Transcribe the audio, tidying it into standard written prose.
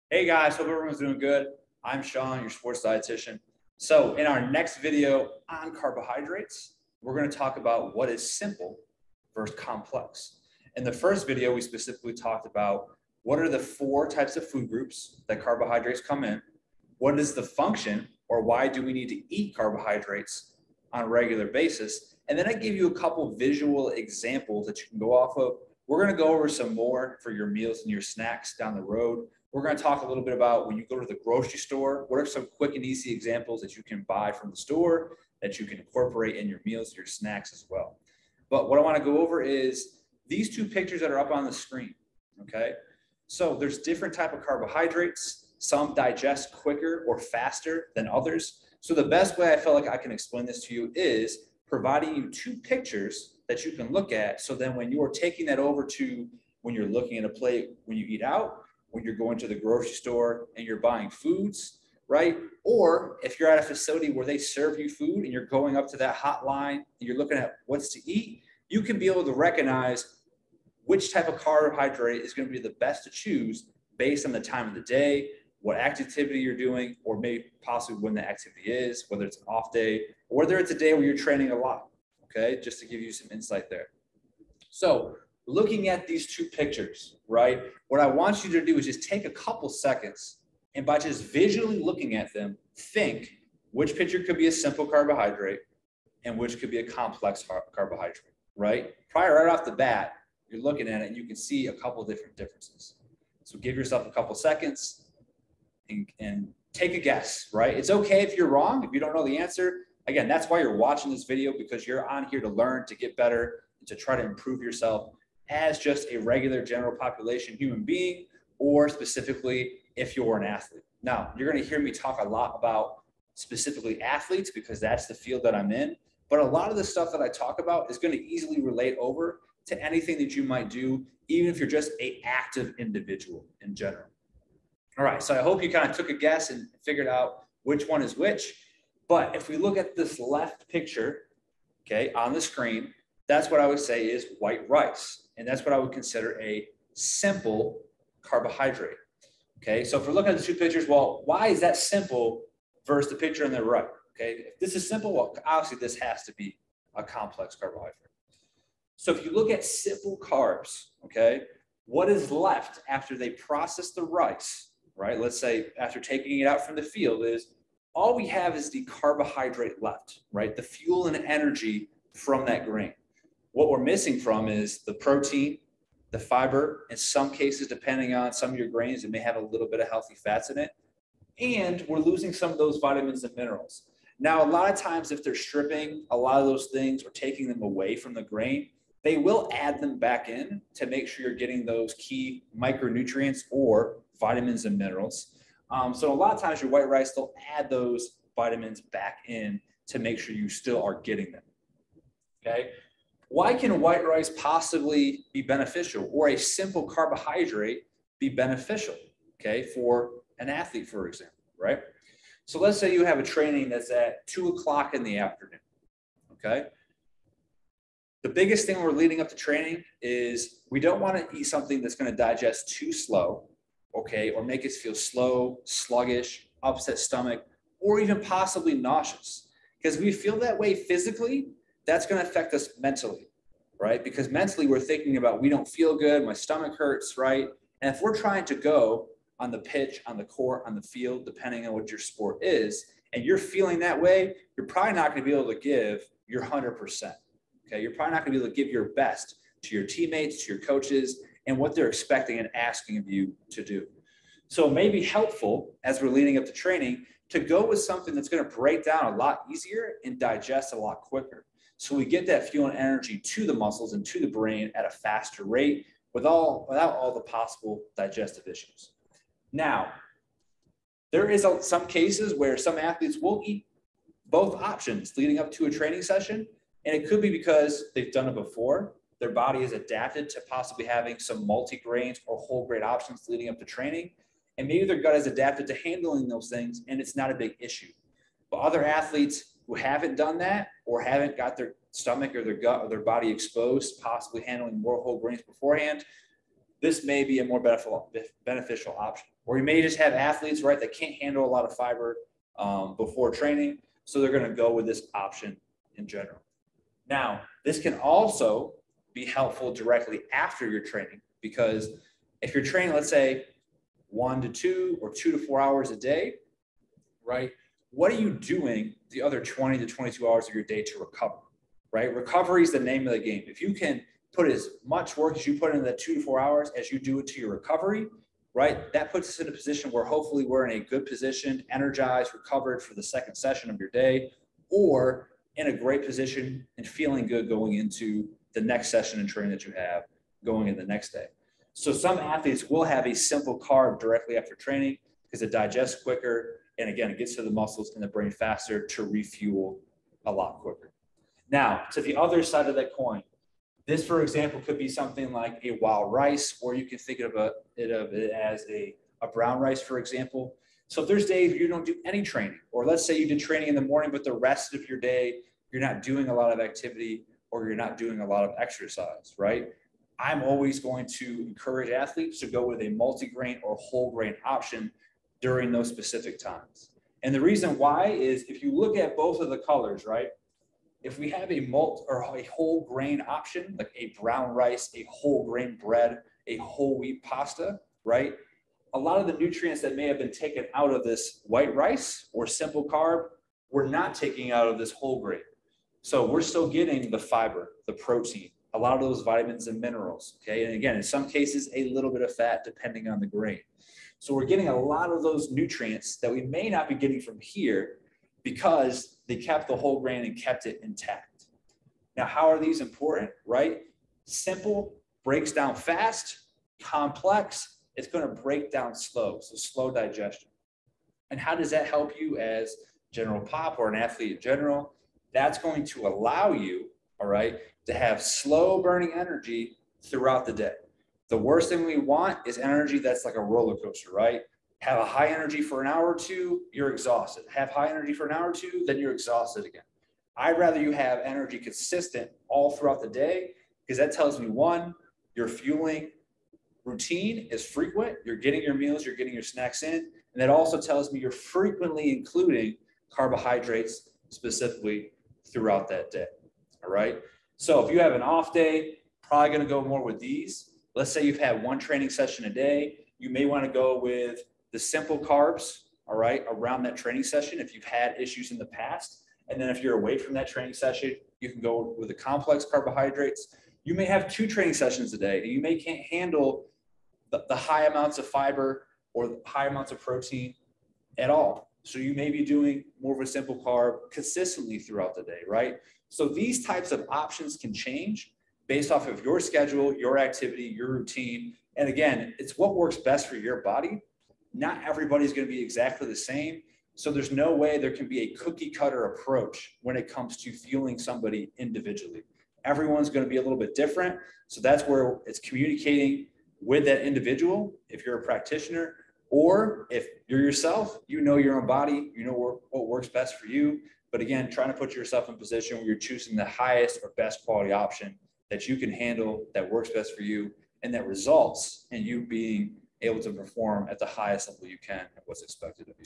Hey guys, hope everyone's doing good. I'm Sean, your sports dietitian. So in our next video on carbohydrates, we're going to talk about what is simple versus complex. In the first video, we specifically talked about what are the four types of food groups that carbohydrates come in, what is the function or why do we need to eat carbohydrates on a regular basis, and then I give you a couple visual examples that you can go off of. We're going to go over some more for your meals and your snacks down the road. We're going to talk a little bit about when you go to the grocery store, what are some quick and easy examples that you can buy from the store that you can incorporate in your meals, your snacks as well. But what I want to go over is these two pictures that are up on the screen, okay? So there's different type of carbohydrates. Some digest quicker or faster than others. So the best way I feel like I can explain this to you is providing you two pictures that you can look at. So then when you're taking that over to when you're looking at a plate, when you eat out, when you're going to the grocery store and you're buying foods, right? Or if you're at a facility where they serve you food and you're going up to that hotline and you're looking at what's to eat, you can be able to recognize which type of carbohydrate is going to be the best to choose based on the time of the day, what activity you're doing, or maybe possibly when the activity is, whether it's an off day, or whether it's a day where you're training a lot, okay? Just to give you some insight there. So looking at these two pictures, right? What I want you to do is just take a couple seconds and by just visually looking at them, think which picture could be a simple carbohydrate and which could be a complex carbohydrate, right? Probably right off the bat, you're looking at it and you can see a couple different differences. So give yourself a couple seconds and take a guess, right? It's okay if you're wrong, if you don't know the answer. Again, that's why you're watching this video, because you're on here to learn, to get better, to try to improve yourself as just a regular general population human being, or specifically if you're an athlete. Now, you're going to hear me talk a lot about specifically athletes because that's the field that I'm in, but a lot of the stuff that I talk about is going to easily relate over to anything that you might do, even if you're just an active individual in general. All right, so I hope you kind of took a guess and figured out which one is which. But if we look at this left picture, okay, on the screen, that's what I would say is white rice. And that's what I would consider a simple carbohydrate. Okay, so if we're looking at the two pictures, well, why is that simple versus the picture on the right? Okay, if this is simple, well, obviously this has to be a complex carbohydrate. So if you look at simple carbs, okay, what is left after they process the rice, right? Let's say after taking it out from the field is all we have is the carbohydrate left, right? The fuel and energy from that grain. What we're missing from is the protein, the fiber, in some cases, depending on some of your grains, it may have a little bit of healthy fats in it. And we're losing some of those vitamins and minerals. Now, a lot of times if they're stripping a lot of those things or taking them away from the grain, they will add them back in to make sure you're getting those key micronutrients or vitamins and minerals. So a lot of times your white rice, they'll add those vitamins back in to make sure you still are getting them, okay? Why can white rice possibly be beneficial or a simple carbohydrate be beneficial, okay, for an athlete, for example, right? So let's say you have a training that's at 2 o'clock in the afternoon, okay? The biggest thing we're leading up to training is we don't want to eat something that's going to digest too slow, okay, or make us feel slow, sluggish, upset stomach, or even possibly nauseous. Because if we feel that way physically, that's going to affect us mentally, right? Because mentally we're thinking about, we don't feel good, my stomach hurts, right? And if we're trying to go on the pitch, on the court, on the field, depending on what your sport is, and you're feeling that way, you're probably not going to be able to give your 100%. Okay, you're probably not going to be able to give your best to your teammates, to your coaches, and what they're expecting and asking of you to do. So it may be helpful as we're leading up to training to go with something that's going to break down a lot easier and digest a lot quicker. So we get that fuel and energy to the muscles and to the brain at a faster rate without all the possible digestive issues. Now, there is some cases where some athletes will eat both options leading up to a training session. And it could be because they've done it before. Their body is adapted to possibly having some multi-grains or whole grain options leading up to training. And maybe their gut is adapted to handling those things and it's not a big issue. But other athletes who haven't done that or haven't got their stomach or their gut or their body exposed, possibly handling more whole grains beforehand, this may be a more beneficial option. Or you may just have athletes, right, that can't handle a lot of fiber before training. So they're going to go with this option in general. Now, this can also be helpful directly after your training, because if you're training, let's say 1 to 2 or 2 to 4 hours a day, right? What are you doing the other 20 to 22 hours of your day to recover, right? Recovery is the name of the game. If you can put as much work as you put into that 2 to 4 hours as you do it to your recovery, right? That puts us in a position where hopefully we're in a good position, energized, recovered for the second session of your day, or in a great position and feeling good going into the next session and training that you have going in the next day. So some athletes will have a simple carb directly after training because it digests quicker. And again, it gets to the muscles and the brain faster to refuel a lot quicker. Now, to the other side of that coin, this, for example, could be something like a wild rice, or you can think of it as a brown rice, for example. So if there's days you don't do any training, or let's say you did training in the morning, but the rest of your day, you're not doing a lot of activity or you're not doing a lot of exercise, right? I'm always going to encourage athletes to go with a multigrain or whole grain option during those specific times. And the reason why is if you look at both of the colors, right? If we have a malt or a whole grain option, like a brown rice, a whole grain bread, a whole wheat pasta, right? A lot of the nutrients that may have been taken out of this white rice or simple carb, we're not taking out of this whole grain. So we're still getting the fiber, the protein, a lot of those vitamins and minerals, okay? And again, in some cases, a little bit of fat depending on the grain. So we're getting a lot of those nutrients that we may not be getting from here because they kept the whole grain and kept it intact. Now, how are these important, right? Simple breaks down fast, complex, it's going to break down slow, so slow digestion. And how does that help you as general pop or an athlete in general? That's going to allow you, all right, to have slow burning energy throughout the day. The worst thing we want is energy that's like a roller coaster, right? Have a high energy for an hour or two, you're exhausted. Have high energy for an hour or two, then you're exhausted again. I'd rather you have energy consistent all throughout the day, because that tells me, one, your fueling routine is frequent. You're getting your meals, you're getting your snacks in. And that also tells me you're frequently including carbohydrates specifically throughout that day. All right. So if you have an off day, probably going to go more with these. Let's say you've had one training session a day. You may want to go with the simple carbs, all right, around that training session if you've had issues in the past. And then if you're away from that training session, you can go with the complex carbohydrates. You may have 2 training sessions a day, and you may can't handle the high amounts of fiber or the high amounts of protein at all. So you may be doing more of a simple carb consistently throughout the day, right? So these types of options can change based off of your schedule, your activity, your routine. And again, it's what works best for your body. Not everybody's going to be exactly the same. So there's no way there can be a cookie cutter approach when it comes to fueling somebody individually. Everyone's going to be a little bit different. So that's where it's communicating with that individual. If you're a practitioner, or if you're yourself, you know your own body, you know what works best for you. But again, trying to put yourself in a position where you're choosing the highest or best quality option that you can handle, that works best for you, and that results in you being able to perform at the highest level you can at what's expected of you.